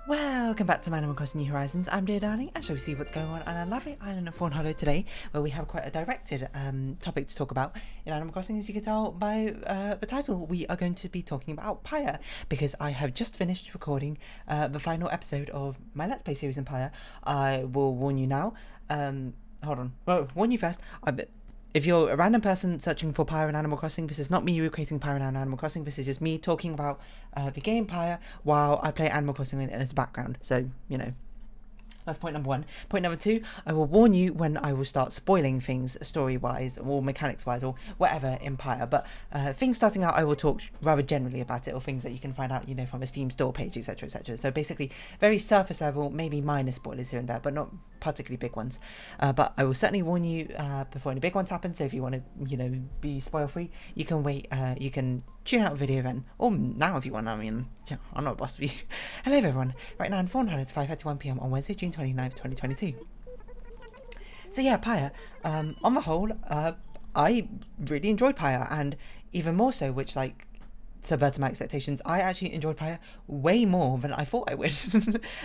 Welcome back to my Animal Crossing New Horizons. I'm dear darling, and shall we see what's going on a lovely island of Fawnhollow today, where we have quite a directed topic to talk about in Animal Crossing. As you can tell by the title, we are going to be talking about Pyre, because I have just finished recording the final episode of my Let's Play series in Pyre. I will warn you now, hold on, well, warn you first, if you're a random person searching for Pyre in Animal Crossing, this is not me recreating Pyre in Animal Crossing, this is just me talking about the game Pyre while I play Animal Crossing in its background. So, you know, that's point number one. Point number two, I will warn you when I will start spoiling things story-wise or mechanics-wise or whatever in Pyre. But things starting out, I will talk rather generally about it, or things that you can find out, you know, from a Steam store page, etc, etc. So basically, very surface level, maybe minor spoilers here and there, but not particularly big ones. But I will certainly warn you before any big ones happen. So if you want to, you know, be spoil-free, you can wait. You can tune out a video then, or now if you want. I mean, yeah, I'm not a boss of you. Hello everyone. Right now in Fawnhallow, it's 5:31 PM on Wednesday, June 29th, 2022. So yeah, Pyre. On the whole, I really enjoyed Pyre, and even more so, which like subverted my expectations. I actually enjoyed Pyre way more than I thought I would.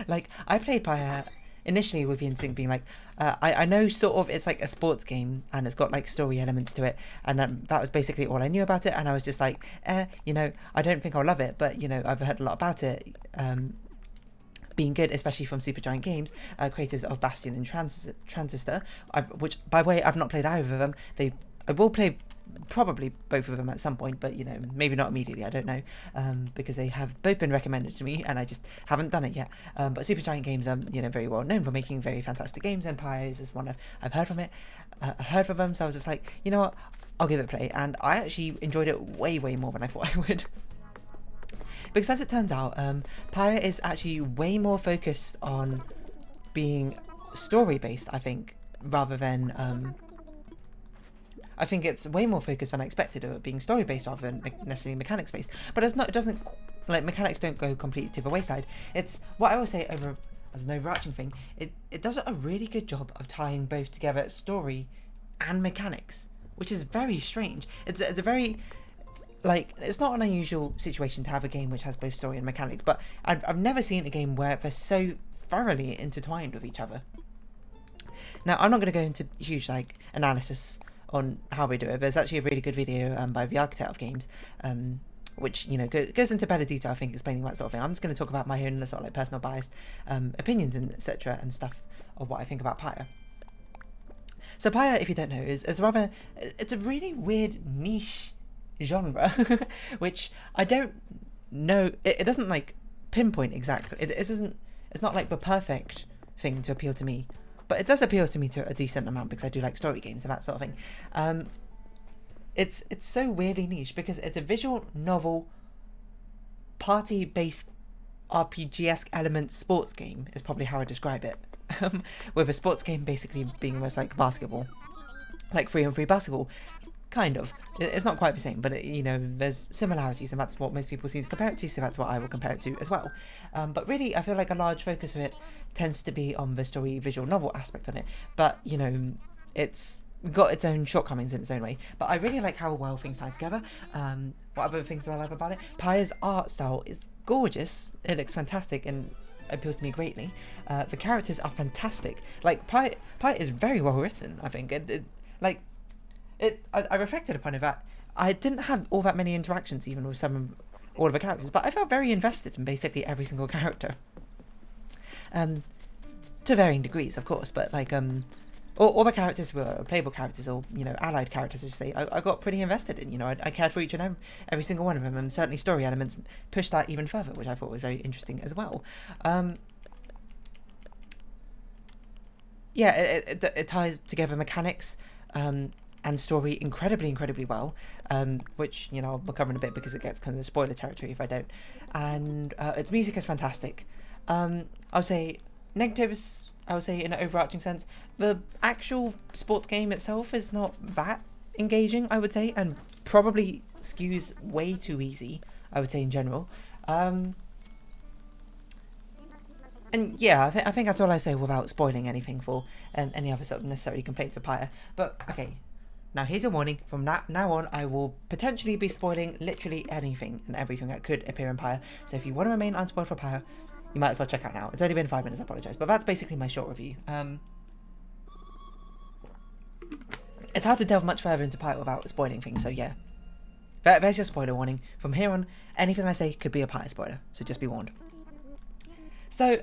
Like, I played Pyre initially with the instinct being like, I know sort of it's like a sports game and it's got like story elements to it, and that was basically all I knew about it, and I was just like, you know, I don't think I'll love it, but you know, I've heard a lot about it being good, especially from Supergiant Games, creators of Bastion and Transistor, which by the way, I've not played either of them. I will play probably both of them at some point, but you know, maybe not immediately, I don't know, because they have both been recommended to me and I just haven't done it yet. But Supergiant Games are, you know, very well known for making very fantastic games, and Pyre is one I've heard from them, so I was just like, you know what, I'll give it a play, and I actually enjoyed it way more than I thought I would. Because as it turns out, Pyre is actually way more focused on being story based, I think, rather than I think it's way more focused than I expected of it being story based rather than necessarily mechanics based. But it's not. It doesn't, like, mechanics don't go completely to the wayside. It's what I will say as an overarching thing. It does a really good job of tying both together, story and mechanics, which is very strange. It's a very, like, it's not an unusual situation to have a game which has both story and mechanics, but I've never seen a game where they're so thoroughly intertwined with each other. Now, I'm not going to go into huge like analysis on how they do it. There's actually a really good video by the architect of games, which, you know, goes into better detail, I think, explaining that sort of thing. I'm just going to talk about my own sort of like personal biased opinions and etc and stuff of what I think about Pyre. So Pyre, if you don't know, is rather, it's a really weird niche genre, which I don't know. It doesn't like pinpoint exactly. It's not like the perfect thing to appeal to me. But it does appeal to me to a decent amount because I do like story games and that sort of thing. It's so weirdly niche because it's a visual novel, party-based RPG-esque element sports game is probably how I describe it. With a sports game basically being almost like basketball, like 3-on-3 basketball. Kind of. It's not quite the same, but you know, there's similarities, and that's what most people seem to compare it to, so that's what I will compare it to as well. But really, I feel like a large focus of it tends to be on the story visual novel aspect on it, but you know, it's got its own shortcomings in its own way. But I really like how well things tie together. What other things do I love about it? Pyre's art style is gorgeous, it looks fantastic, and appeals to me greatly. The characters are fantastic. Like, Pyre is very well written, I think. I reflected upon it that I didn't have all that many interactions even with all of the characters, but I felt very invested in basically every single character. To varying degrees, of course, but like all the characters were playable characters, or you know, allied characters, I should say. I got pretty invested in. You know, I cared for each and every single one of them, and certainly story elements pushed that even further, which I thought was very interesting as well. Yeah, it ties together mechanics and story incredibly well, which, you know, I'll cover in a bit because it gets kind of spoiler territory if I don't. And its music is fantastic. I would say negatives, I would say in an overarching sense, the actual sports game itself is not that engaging, I would say, and probably skews way too easy, I would say, in general. And yeah, I think that's all I say without spoiling anything for any other sort of necessarily complaints of Pyre. But okay, now here's a warning. From now on, I will potentially be spoiling literally anything and everything that could appear in Pyre. So if you want to remain unspoiled for Pyre, you might as well check out now. It's only been 5 minutes, I apologise, but that's basically my short review. It's hard to delve much further into Pyre without spoiling things, so yeah. There's your spoiler warning. From here on, anything I say could be a Pyre spoiler, so just be warned. So,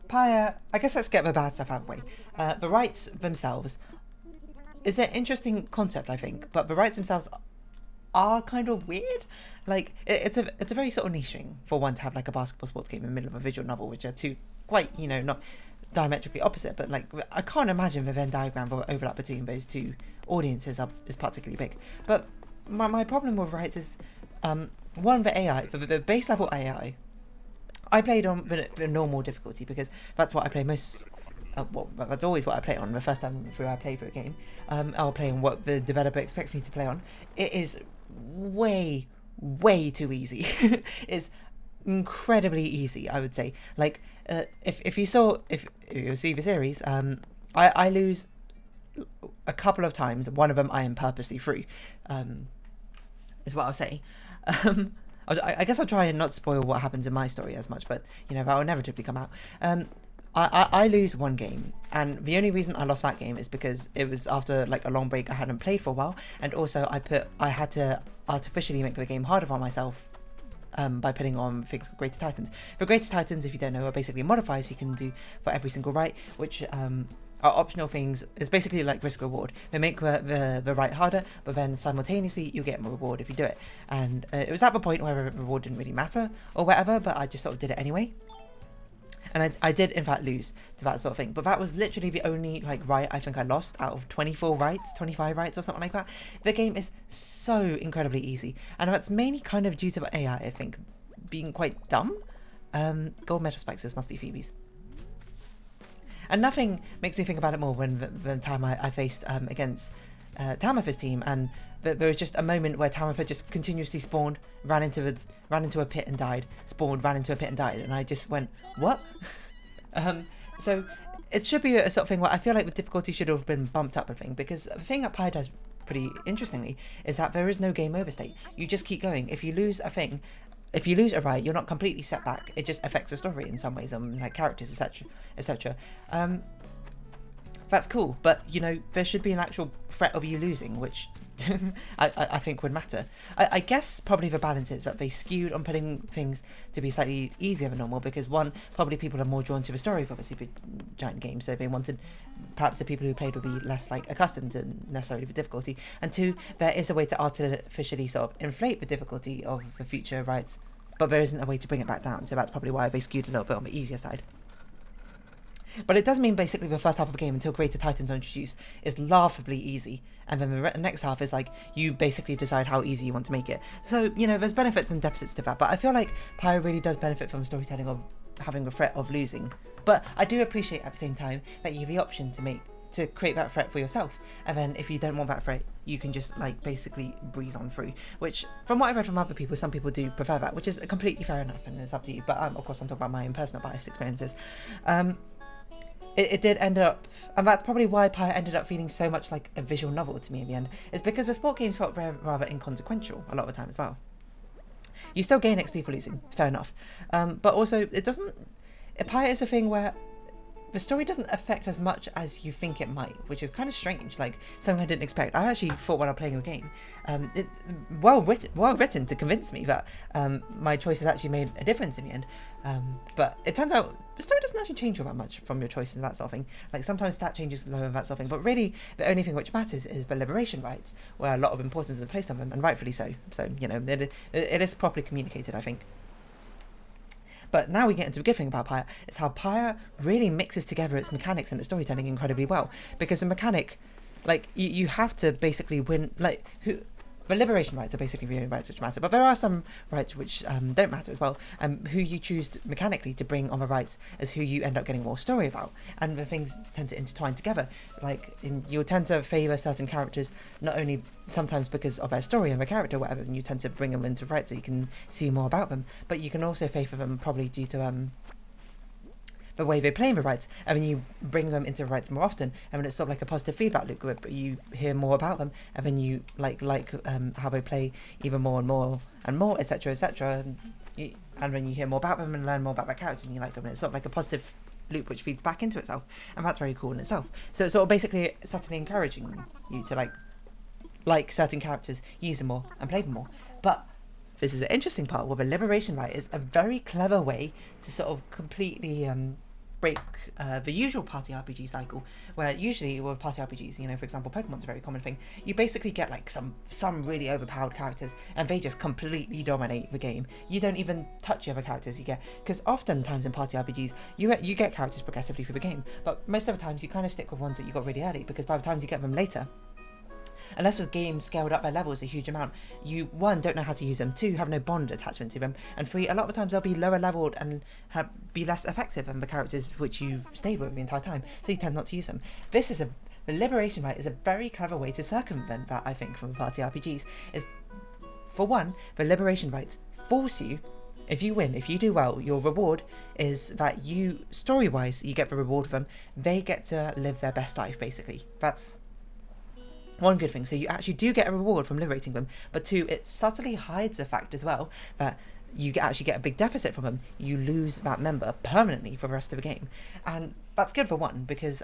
Pyre, I guess let's get the bad stuff out of the way. The rights themselves is an interesting concept, I think, but the rights themselves are kind of weird. Like, it's a very sort of niche thing for one to have like a basketball sports game in the middle of a visual novel, which are two quite, you know, not diametrically opposite, but like I can't imagine the Venn diagram or overlap between those two audiences is particularly big. But my problem with rights is one, the AI, the base level AI. I played on the normal difficulty because that's what I play most. Well, that's always what I play on. The first time through I play through a game, I'll play on what the developer expects me to play on. It is way too easy. It's incredibly easy, I would say. Like, if you see the series, I lose a couple of times. One of them I am purposely through, is what I'll say. I guess I'll try and not spoil what happens in my story as much, but you know that will inevitably come out. I lose one game, and the only reason I lost that game is because it was after like a long break I hadn't played for a while, and also I had to artificially make the game harder for myself by putting on things called Greater Titans. The Greater Titans, if you don't know, are basically modifiers you can do for every single right, which are optional things. It's basically like risk reward. They make the right harder, but then simultaneously you get a reward if you do it. And it was at the point where the reward didn't really matter or whatever, but I just sort of did it anyway. And I did in fact lose to that sort of thing, but that was literally the only like right I think I lost out of 24 rights, 25 rights or something like that. The game is so incredibly easy, and that's mainly kind of due to the AI, I think, being quite dumb. Gold metal spikes, this must be Phoebe's. And nothing makes me think about it more when the time I faced against Tamitha's team, and there was just a moment where Tamitha just continuously spawned, ran into a pit and died, spawned, ran into a pit and died, and I just went, what? So it should be a sort of thing where I feel like the difficulty should have been bumped up a thing, because the thing that Pyre does pretty interestingly is that there is no game over state. You just keep going. If you lose a thing, if you lose a right, you're not completely set back. It just affects the story in some ways, like characters, etc. That's cool, but you know there should be an actual threat of you losing, which I think would matter. I guess probably the balance is that they skewed on putting things to be slightly easier than normal, because one, probably people are more drawn to the story of obviously Giant games, so they wanted perhaps the people who played would be less like accustomed to necessarily the difficulty, and two, there is a way to artificially sort of inflate the difficulty of the future rights, but there isn't a way to bring it back down, so that's probably why they skewed a little bit on the easier side. But it does mean basically the first half of the game, until Greater Titans are introduced, is laughably easy, and then the next half is like you basically decide how easy you want to make it. So, you know, there's benefits and deficits to that, but I feel like Pyre really does benefit from storytelling of having the threat of losing. But I do appreciate at the same time that you have the option to create that threat for yourself, and then if you don't want that threat, you can just like basically breeze on through, which from what I read from other people, some people do prefer that, which is completely fair enough, and it's up to you. But of course I'm talking about my own personal biased experiences. It did end up, and that's probably why Pyre ended up feeling so much like a visual novel to me in the end, is because the sport games felt rather inconsequential a lot of the time as well. You still gain XP for losing, fair enough, but also Pyre is a thing where the story doesn't affect as much as you think it might, which is kind of strange, like something I didn't expect. I actually thought while playing the game, well written to convince me that my choices actually made a difference in the end. But it turns out the story doesn't actually change all that much from your choices and that sort of thing. Like sometimes stat changes low and that sort of thing, but really the only thing which matters is the liberation rights, where a lot of importance is placed on them, and rightfully so. So, you know, it is properly communicated, I think. But now we get into the good thing about Pyre. It's how Pyre really mixes together its mechanics and its storytelling incredibly well. Because the mechanic, like, you have to basically win, like, the liberation rights are basically the only rights which matter. But there are some rights which don't matter as well. Who you choose mechanically to bring on the rights is who you end up getting more story about. And the things tend to intertwine together. Like, you'll tend to favour certain characters, not only sometimes because of their story and their character or whatever, and you tend to bring them into rights so you can see more about them. But you can also favour them probably due to the way they play in the rights, and then you bring them into the rights more often, and then it's sort of like a positive feedback loop where you hear more about them, and then you like how they play even more and more, etc., etc. and when you hear more about them and learn more about their character and you like them, and it's sort of like a positive loop which feeds back into itself, and that's very cool in itself. So it's sort of basically subtly encouraging you to like certain characters, use them more and play them more. But this is an interesting part where the liberation right is a very clever way to sort of completely break the usual party RPG cycle, where usually with party RPGs, you know, for example, Pokemon's a very common thing. You basically get like some really overpowered characters, and they just completely dominate the game. You don't even touch the other characters you get, because oftentimes in party RPGs, you get characters progressively through the game, but most of the times you kind of stick with ones that you got really early, because by the time you get them later, unless the game scaled up by levels a huge amount, you, one, don't know how to use them, two, have no bond attachment to them, and three, a lot of the times they'll be lower leveled and be less effective than the characters which you've stayed with the entire time, so you tend not to use them. The liberation right is a very clever way to circumvent that, I think, from party RPGs. Is, for one, the liberation rights force you, if you win, if you do well, your reward is that you, story-wise, you get the reward of them, they get to live their best life, basically. That's one good thing. So you actually do get a reward from liberating them, but two, it subtly hides the fact as well that you actually get a big deficit from them. You lose that member permanently for the rest of the game, and that's good for one, because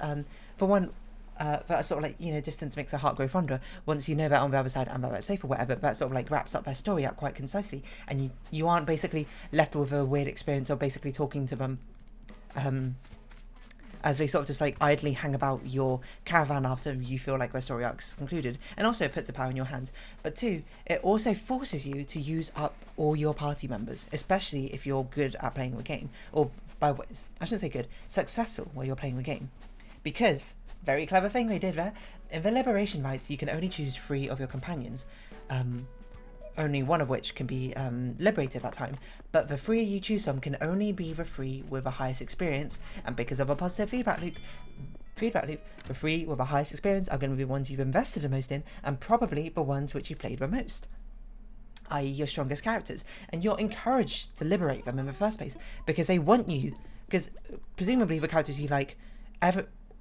for one, that sort of like, you know, distance makes the heart grow fonder. Once you know that on the other side and that safe or whatever, that sort of like wraps up their story out quite concisely, and you aren't basically left with a weird experience of basically talking to them as they sort of just like idly hang about your caravan after you feel like their story arc's concluded. And also it puts the power in your hands. But two, it also forces you to use up all your party members, especially if you're good at playing the game, or I shouldn't say good, successful while you're playing the game. Because, very clever thing they did there, in the liberation rights you can only choose 3 of your companions, only one of which can be liberated at that time, but the 3 you choose from can only be the 3 with the highest experience, and because of a positive feedback loop, the 3 with the highest experience are going to be the ones you've invested the most in, and probably the ones which you played the most, i.e. your strongest characters, and you're encouraged to liberate them in the first place, because they want you, because presumably the characters you like,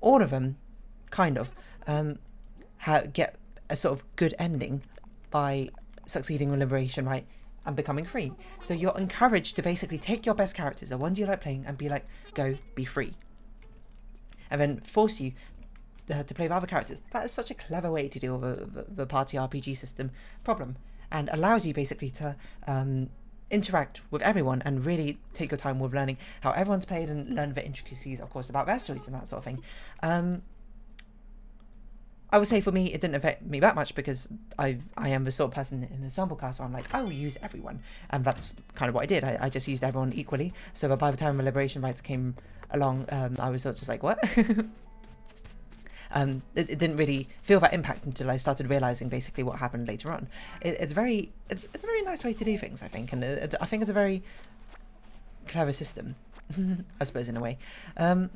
all of them, kind of, get a sort of good ending by succeeding on liberation right and becoming free. So you're encouraged to basically take your best characters, the ones you like playing, and be like, go be free, and then force you to play with other characters. That is such a clever way to deal with the party RPG system problem, and allows you basically to interact with everyone and really take your time with learning how everyone's played and learn the intricacies, of course, about their stories and that sort of thing. I would say for me, it didn't affect me that much, because I am the sort of person in the sample cast where I'm like, oh, use everyone. And that's kind of what I did. I just used everyone equally. So by the time the liberation rights came along, I was sort of just like, what? It didn't really feel that impact until I started realizing basically what happened later on. It's a very nice way to do things, I think. And I think it's a very clever system, I suppose, in a way. But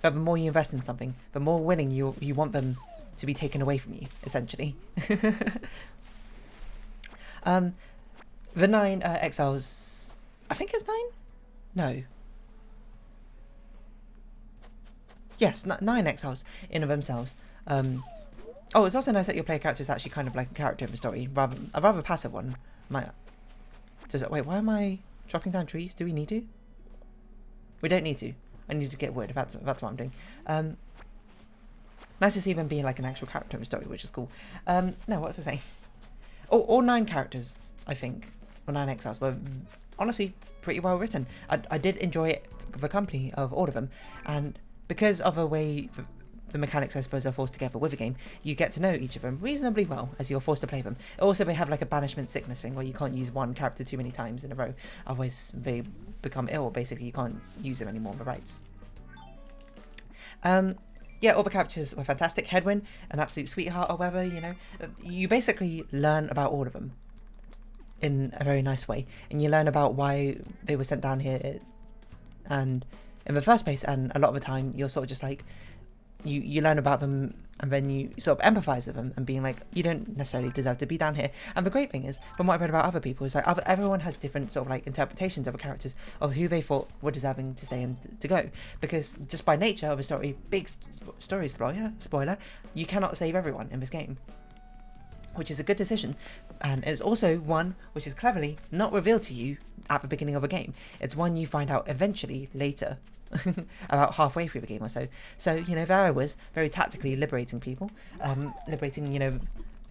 the more you invest in something, the more willing you want them to be taken away from you, essentially. The 9 exiles, I think it's 9? No. Yes, 9 exiles in of themselves. Oh, it's also nice that your player character is actually kind of like a character in the story, a rather passive one. Wait, why am I chopping down trees? Do we need to? We don't need to. I need to get wood. That's what I'm doing. Nice to see them being like an actual character in the story, which is cool. No, what was I saying? All 9 characters, I think, or 9 exiles, were honestly pretty well written. I did enjoy the company of all of them, and because of the way the mechanics, I suppose, are forced together with the game, you get to know each of them reasonably well as you're forced to play them. Also, they have like a banishment sickness thing where you can't use one character too many times in a row, otherwise they become ill. Basically, you can't use them anymore on the rights. Yeah, all the characters were fantastic. Headwind, an absolute sweetheart or whatever, you know. You basically learn about all of them in a very nice way. And you learn about why they were sent down here and in the first place. And a lot of the time, you're sort of just like, you learn about them and then you sort of empathize with them and being like, you don't necessarily deserve to be down here. And the great thing is, from what I've read about other people, is like everyone has different sort of like interpretations of the characters of who they thought were deserving to stay and to go. Because just by nature of a story, big story spoiler, you cannot save everyone in this game, which is a good decision. And it's also one which is cleverly not revealed to you at the beginning of a game. It's one you find out eventually later, about halfway through the game or so. So, you know, there I was, very tactically liberating people, liberating, you know,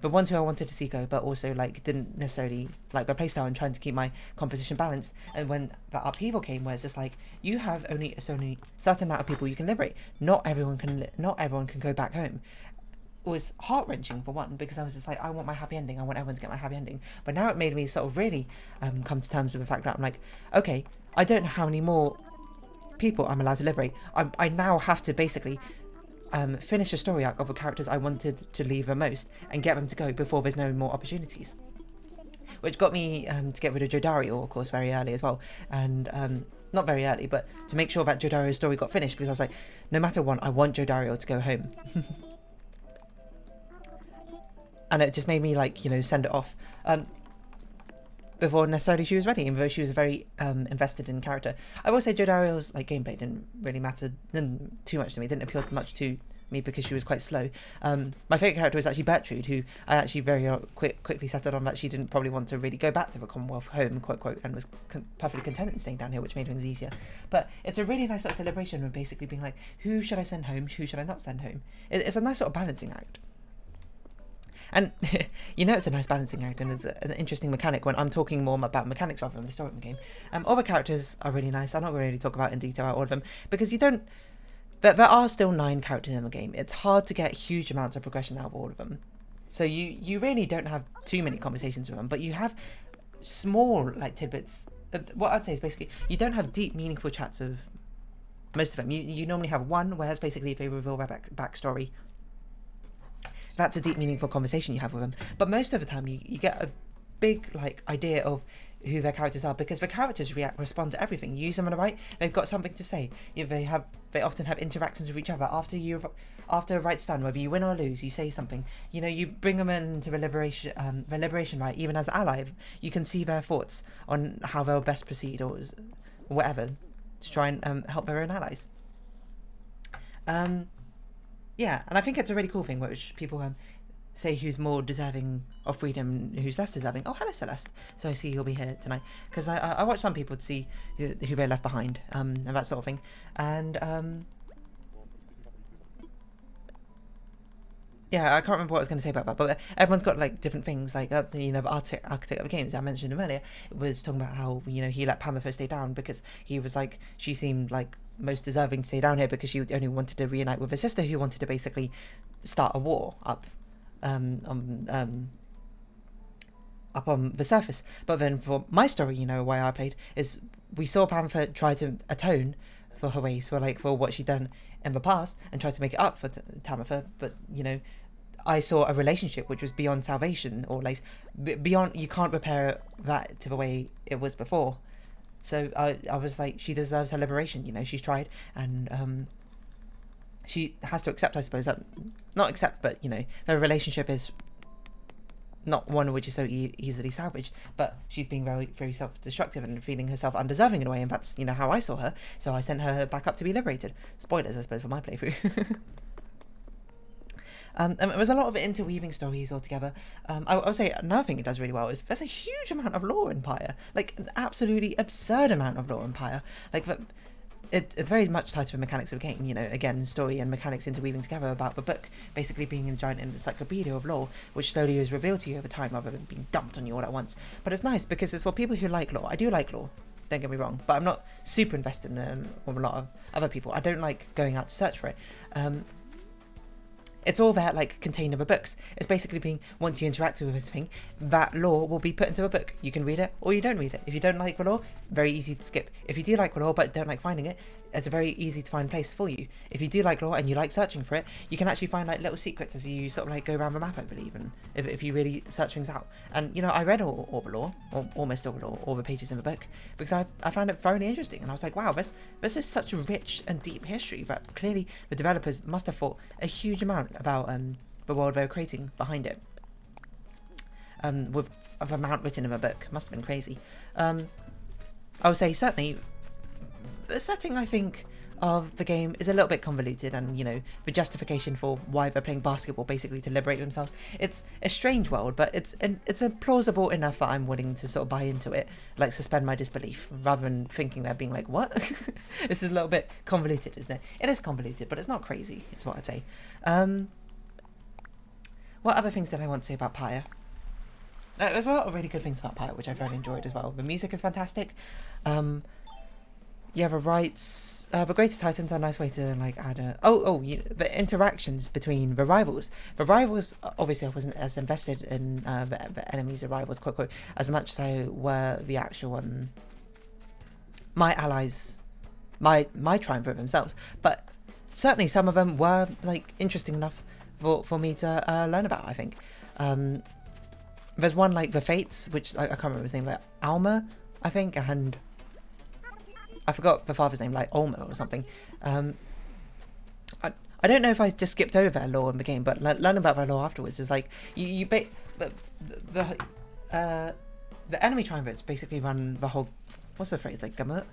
the ones who I wanted to see go, but also like didn't necessarily like my playstyle and trying to keep my composition balanced. And when the upheaval came, where it's just like you have only a certain amount of people you can liberate. Not everyone can go back home. It was heart-wrenching for one, because I was just like, I want my happy ending. I want everyone to get my happy ending. But now it made me sort of really come to terms with the fact that I'm like, okay, I don't know how many more people I'm allowed to liberate. I now have to basically finish a story arc of the characters I wanted to leave the most and get them to go before there's no more opportunities. Which got me to get rid of Jodario, of course, very early as well. And not very early, but to make sure that Jodario's story got finished, because I was like, no matter what, I want Jodario to go home. And it just made me, like, you know, send it off before necessarily she was ready, even though she was very invested in character. I will say Jodario's like gameplay didn't really matter too much to me. It didn't appeal much to me because she was quite slow. My favourite character was actually Bertrude, who I actually very quickly settled on that she didn't probably want to really go back to the Commonwealth home, quote quote, and was perfectly content in staying down here, which made things easier. But it's a really nice sort of deliberation of basically being like, who should I send home, who should I not send home? It's a nice sort of balancing act. And you know, it's a nice balancing act, and it's an interesting mechanic when I'm talking more about mechanics rather than the story of the game. All the characters are really nice. I'm not going to really talk about in detail all of them, because you don't... There are still 9 characters in the game. It's hard to get huge amounts of progression out of all of them. So you really don't have too many conversations with them, but you have small, like, tidbits. What I'd say is basically, you don't have deep, meaningful chats with most of them. You normally have one where it's basically if they reveal their backstory. That's a deep, meaningful conversation you have with them. But most of the time, you get a big, like, idea of who their characters are, because the characters respond to everything. You use them on the right, they've got something to say. They often have interactions with each other after a right's done, whether you win or lose. You say something. You know, you bring them into the liberation right, even as an ally. You can see their thoughts on how they'll best proceed or whatever to try and help their own allies. Yeah, and I think it's a really cool thing, which people say who's more deserving of freedom, who's less deserving. Oh, hello, Celeste. So I see you'll be here tonight. Because I watch some people to see who they're left behind, and that sort of thing. And, yeah, I can't remember what I was going to say about that, but everyone's got, like, different things. Like, you know, the architect of the games, I mentioned him earlier, was talking about how, you know, he let Pamela stay down because he was like, she seemed like most deserving to stay down here because she only wanted to reunite with her sister, who wanted to basically start a war up on the surface. But then for my story, you know, why I played is we saw Pamela try to atone for her ways, for what she'd done in the past, and try to make it up for Tamitha. But, you know, I saw a relationship which was beyond salvation, or like beyond, you can't repair that to the way it was before. So I was like, she deserves her liberation, you know, she's tried, and she has to accept, I suppose, that, not accept, but, you know, their relationship is not one which is so easily salvaged, but she's being very, very self-destructive and feeling herself undeserving in a way, and that's, you know, how I saw her, so I sent her back up to be liberated. Spoilers, I suppose, for my playthrough. And there was a lot of interweaving stories altogether. I would say another thing it does really well is there's a huge amount of lore in Pyre, like an absolutely absurd amount of lore in Pyre. Like it's very much tied to the mechanics of the game. You know, again, story and mechanics interweaving together about the book basically being a giant encyclopedia of lore, which slowly is revealed to you over time rather than being dumped on you all at once. But it's nice because it's for people who like lore. I do like lore. Don't get me wrong, but I'm not super invested in it with a lot of other people. I don't like going out to search for it. It's all there, like, contained in the books. It's basically being, once you interact with this thing, that lore will be put into a book. You can read it, or you don't read it. If you don't like the lore, very easy to skip. If you do like the lore, but don't like finding it, it's a very easy to find place for you. If you do like lore, and you like searching for it, you can actually find, like, little secrets as you sort of, like, go around the map, I believe, and if you really search things out. And, you know, I read all the lore, or almost all the lore, all the pages in the book, because I found it thoroughly interesting, and I was like, wow, this is such a rich and deep history that clearly the developers must have thought a huge amount about the world they were creating behind it. With the amount written in the book, must have been crazy. I would say certainly the setting, I think, of the game is a little bit convoluted, and you know, the justification for why they're playing basketball, basically to liberate themselves. It's a strange world, but it's a plausible enough that I'm willing to sort of buy into it, like suspend my disbelief, rather than thinking they're being like, what? This is a little bit convoluted, isn't it? It is convoluted, but it's not crazy, is what I'd say. What other things did I want to say about Pyre? There's a lot of really good things about Pyre, which I've really enjoyed as well. The music is fantastic. Yeah, the rights, the Greatest Titans are a nice way to like add a... the interactions between the rivals. The rivals, obviously I wasn't as invested in the enemies, the rivals, quote, quote, as much as I were the actual, my allies, my triumph over themselves. But certainly some of them were like interesting enough for me to learn about, I think. There's one like the Fates, which I can't remember his name, like Alma, I think, and I forgot the father's name, like Olma or something. I don't know if I just skipped over their lore in the game, but learning about their lore afterwards is like the enemy triumvirs basically run the whole, what's the phrase, like gamut,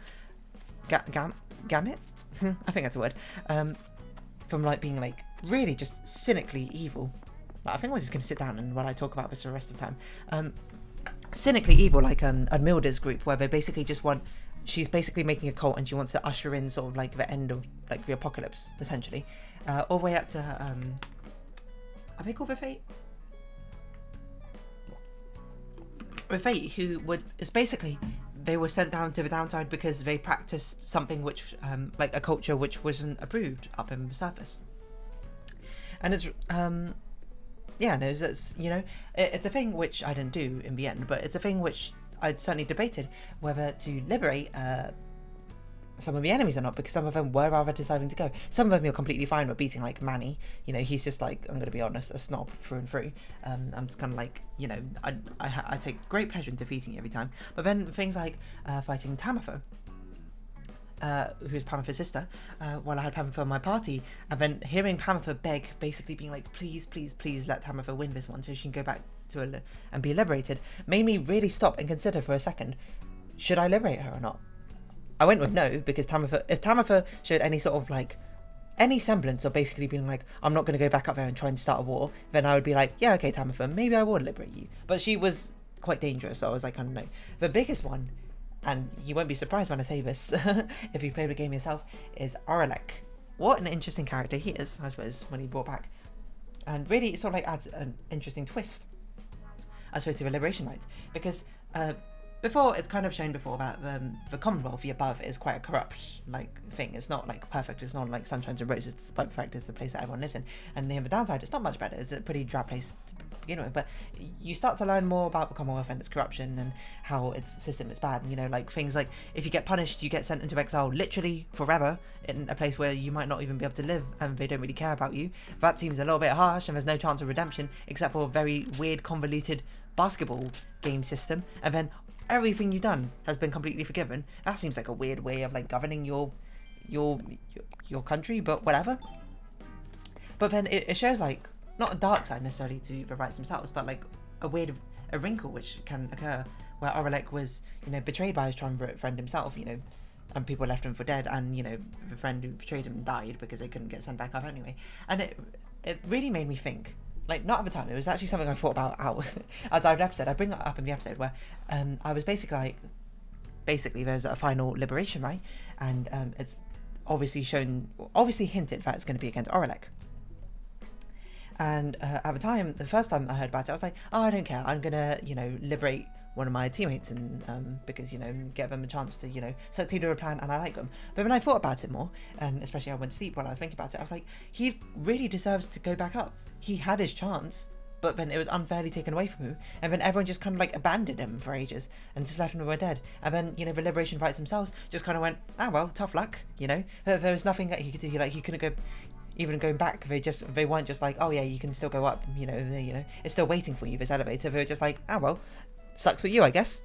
gamut. I think that's a word. From like being like really just cynically evil. I think we're just gonna sit down and while I talk about this for the rest of the time. Cynically evil, like Admilda's group, where they basically just want. She's basically making a cult and she wants to usher in sort of like the end of like the apocalypse, essentially. All the way up to her, are they called the Fate? The Fate, who is basically, they were sent down to the downside because they practiced something which, like a culture which wasn't approved up in the surface. And it's, yeah, no, it's, you know, it's a thing which I didn't do in the end, but it's a thing which I'd certainly debated whether to liberate some of the enemies or not, because some of them were rather deciding to go. Some of them you're completely fine with beating, like Manny. You know, he's just like, I'm going to be honest, a snob through and through. I'm just kind of like, you know, I take great pleasure in defeating you every time. But then things like fighting Tamatha, who's Pamitha's sister, while I had Pamitha on my party, and then hearing Pamitha beg, basically being like, please, please, please let Tamitha win this one so she can go back to and be liberated, made me really stop and consider for a second, should I liberate her or not? I went with no, because if Tamitha showed any sort of like, any semblance of basically being like, I'm not going to go back up there and try and start a war, then I would be like, yeah, okay, Tamitha, maybe I will liberate you. But she was quite dangerous, so I was like, I don't know. The biggest one, and you won't be surprised when I say this, if you play the game yourself, is Oralek. What an interesting character he is, I suppose, when he brought back. And really, it sort of like adds an interesting twist, I suppose, to the liberation rites. Because before, it's kind of shown before that the Commonwealth, the above, is quite a corrupt like thing. It's not like perfect, it's not like sunshines and roses, despite the fact it's a place that everyone lives in. And the downside, it's not much better. It's a pretty drab place to begin with. But you start to learn more about the Commonwealth and its corruption and how its system is bad. You know, like things like if you get punished, you get sent into exile literally forever in a place where you might not even be able to live, and they don't really care about you. That seems a little bit harsh, and there's no chance of redemption except for a very weird, convoluted basketball game system. And then everything you've done has been completely forgiven. That seems like a weird way of like governing your country, but whatever. But then it shows like not a dark side necessarily to the rights themselves, but like a wrinkle which can occur where Oralek was, you know, betrayed by his triumvirate friend himself, you know, and people left him for dead, and you know the friend who betrayed him died because they couldn't get sent back up anyway. And it really made me think. Like, not at the time, it was actually something I thought about out as I've episode. I bring that up in the episode where I was basically there's a final liberation, right? And it's obviously hinted that it's going to be against Oralek. And at the time, the first time I heard about it, I was like, oh, I don't care. I'm going to, you know, liberate one of my teammates and because, you know, get them a chance to, you know, succeed with a plan, and I like them. But when I thought about it more, and especially I went to sleep while I was thinking about it, I was like, he really deserves to go back up. He had his chance, but then it was unfairly taken away from him, and then everyone just kind of like abandoned him for ages and just left him for dead. And then, you know, the liberation rights themselves just kind of went, well, tough luck, you know. There was nothing that he could do. Like, he couldn't go, even going back. They weren't just like, oh yeah, you can still go up, you know, it's still waiting for you, this elevator. They were just like, well, sucks for you, I guess.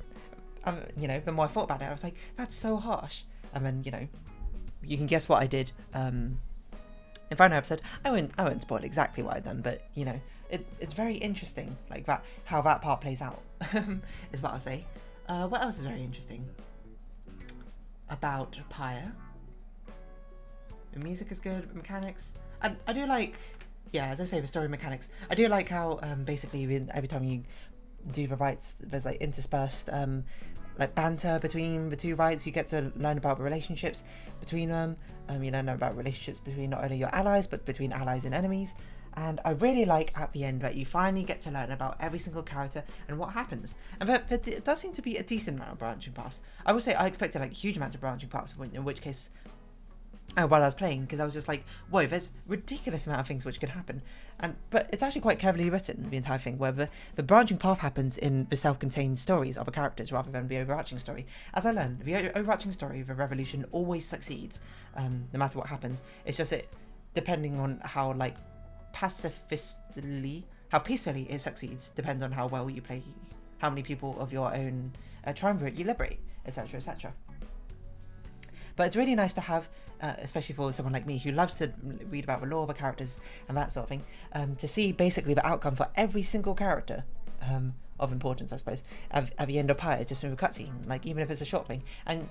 You know, the more I thought about it, I was like, that's so harsh. And then, you know, you can guess what I did. In final episode, I won't spoil exactly what I've done, but you know, it's very interesting, like that, how that part plays out, is what I'll say. What else is very interesting about Pyre? The music is good, mechanics, and I do like, yeah, as I say, the story mechanics. I do like how basically every time you do the rights, there's like interspersed like banter between the two rights. You get to learn about the relationships between them. You learn about relationships between not only your allies but between allies and enemies. And I really like at the end that you finally get to learn about every single character and what happens. And there does seem to be a decent amount of branching paths. I will say I expected like huge amounts of branching paths, in which case, while I was playing, because I was just like, whoa, there's ridiculous amount of things which could happen. But it's actually quite cleverly written, the entire thing, where the branching path happens in the self-contained stories of the characters rather than the overarching story. As I learned, the overarching story of a revolution always succeeds, no matter what happens. It's just depending on how like how peacefully it succeeds depends on how well you play, how many people of your own triumvirate you liberate, etc, etc. But it's really nice to have, especially for someone like me who loves to read about the lore of the characters and that sort of thing, to see basically the outcome for every single character of importance, I suppose, at the end of Pyre, just in a cutscene, like even if it's a short thing. And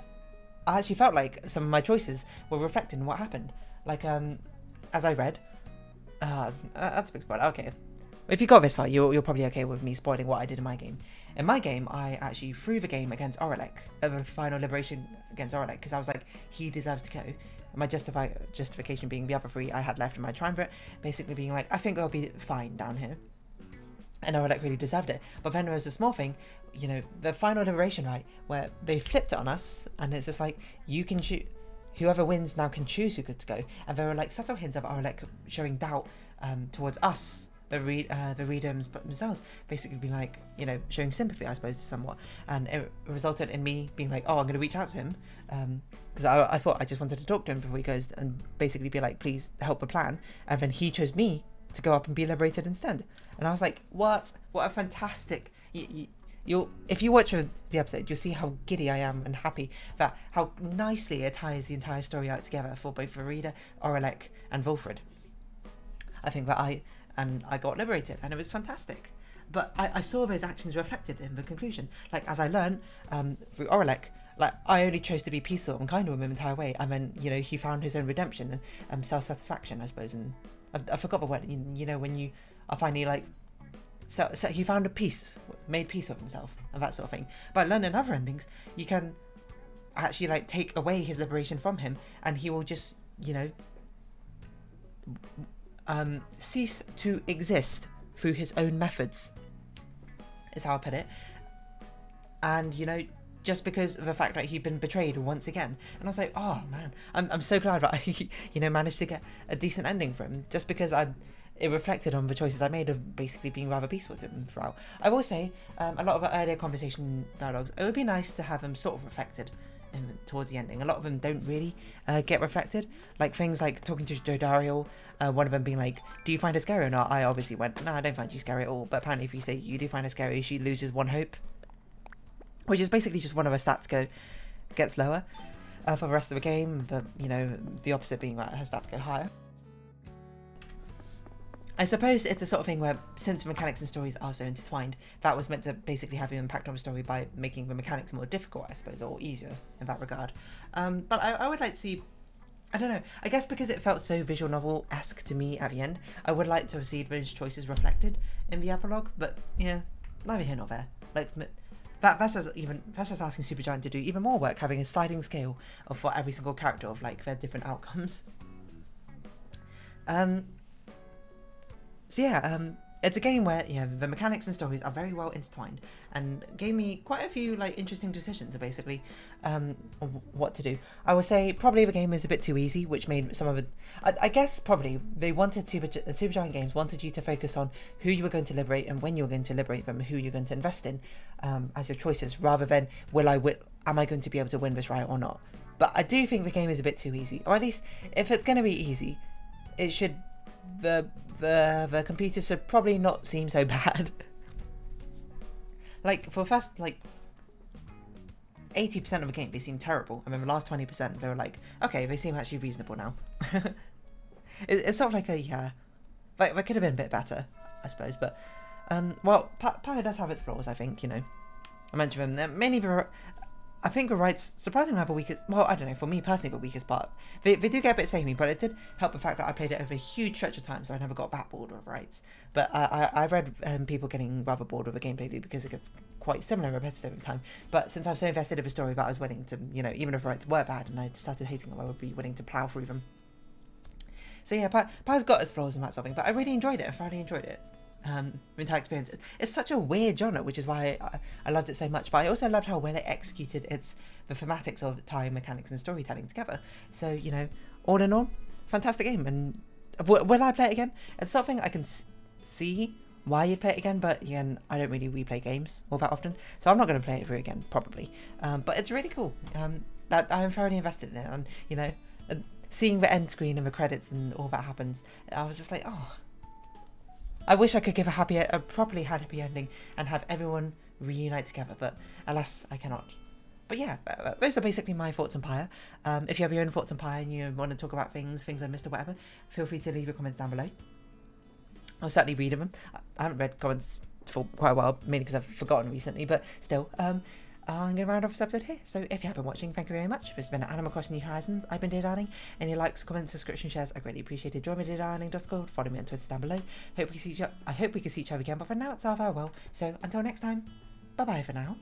I actually felt like some of my choices were reflecting what happened. Like, as I read, that's a big spoiler. Okay, if you got this far, you're probably okay with me spoiling what I did in my game. In my game, I actually threw the game against Oralek, the final liberation against Oralek, because I was like, he deserves to go. My justification being the other three I had left in my triumvirate, basically being like, I think I'll be fine down here. And Oralek really deserved it. But then there was a small thing, you know, the final liberation, right, where they flipped it on us, and it's just like, you can choose. Whoever wins now can choose who gets to go. And there were like subtle hints of Oralek showing doubt towards us, the readers themselves, basically being like, you know, showing sympathy, I suppose, somewhat. And it resulted in me being like, oh, I'm going to reach out to him. Because I thought I just wanted to talk to him before he goes and basically be like, please help the plan. And then he chose me to go up and be liberated instead. And I was like, what a fantastic... If you watch the episode, you'll see how giddy I am and happy that how nicely it ties the entire story out together for both the reader, Oralek, and Volfred. I think that I got liberated, and it was fantastic. But I saw those actions reflected in the conclusion. Like, as I learned through Oralek, like, I only chose to be peaceful and kind to him the entire way, and then, you know, he found his own redemption and self-satisfaction, I suppose. And I forgot the word, you know, when you are finally like, so he found made peace with himself and that sort of thing. But learning other endings, you can actually like take away his liberation from him, and he will just, you know, cease to exist through his own methods, is how I put it. And, you know, just because of the fact that he'd been betrayed once again. And I was like, oh man, I'm so glad that I, you know, managed to get a decent ending for him, just because it reflected on the choices I made of basically being rather peaceful to him throughout. I will say, a lot of the earlier conversation dialogues, it would be nice to have them sort of reflected towards the ending. A lot of them don't really get reflected. Like things like talking to Jodariel, one of them being like, do you find her scary or not? I obviously went, no, I don't find you scary at all. But apparently if you say you do find her scary, she loses 1 hope. Which is basically just one of her stats gets lower for the rest of the game. But, you know, the opposite being that her stats go higher. I suppose it's the sort of thing where, since mechanics and stories are so intertwined, that was meant to basically have an impact on the story by making the mechanics more difficult, I suppose, or easier in that regard. But I would like to see, I don't know, I guess because it felt so visual novel-esque to me at the end, I would like to see those choices reflected in the epilogue, but yeah, neither here nor there. Like, that's just asking Supergiant to do even more work, having a sliding scale for every single character of like their different outcomes. So yeah, it's a game where, yeah, the mechanics and stories are very well intertwined and gave me quite a few like interesting decisions of basically what to do. I would say probably the game is a bit too easy, which made some of it, I guess probably they wanted Supergiant Games wanted you to focus on who you were going to liberate and when you were going to liberate them, who you're going to invest in as your choices, rather than am I going to be able to win this right or not. But I do think the game is a bit too easy, or at least if it's going to be easy, it should, the computers should probably not seem so bad. Like, for the first, like, 80% of the game, they seem terrible. And then the last 20%, they were like, okay, they seem actually reasonable now. It's sort of like yeah, like, they could have been a bit better, I suppose. But, well, Pyre does have its flaws, I think, you know. I mentioned them. Mainly, I think the rights surprisingly have a weakest, well, I don't know, for me personally, the weakest part. They do get a bit samey, but it did help the fact that I played it over a huge stretch of time, so I never got that bored with rights. But I've read people getting rather bored with the gameplay loop because it gets quite similar and repetitive over time. But since I'm so invested in the story that I was willing to, you know, even if the rights were bad and I started hating them, I would be willing to plough through them. So yeah, Pyre's got its flaws and that sort of thing, but I really enjoyed it. I thoroughly enjoyed it. The entire experience. It's such a weird genre, which is why I loved it so much. But I also loved how well it executed the thematics of time mechanics and storytelling together. So, you know, all in all, fantastic game. And will I play it again? It's something I can see why you'd play it again, but again, I don't really replay games all that often, so I'm not going to play it through again, probably. But it's really cool. That I'm thoroughly invested in it, and you know, seeing the end screen and the credits and all that happens, I was just like, oh. I wish I could give a properly happy ending and have everyone reunite together, but alas, I cannot. But yeah, those are basically my thoughts on Pyre. If you have your own thoughts on Pyre and you want to talk about things I missed or whatever, feel free to leave your comments down below. I'll certainly read them. I haven't read comments for quite a while, mainly because I've forgotten recently, but still. I'm going to round off this episode here. So if you have been watching, thank you very much. This has been Animal Crossing New Horizons. I've been Dear Darling. Any likes, comments, subscription, shares, I greatly appreciate it. Join me at deardarling.com. Follow me on Twitter down below. I hope we can see each other again, but for now it's our farewell. So until next time, bye bye for now.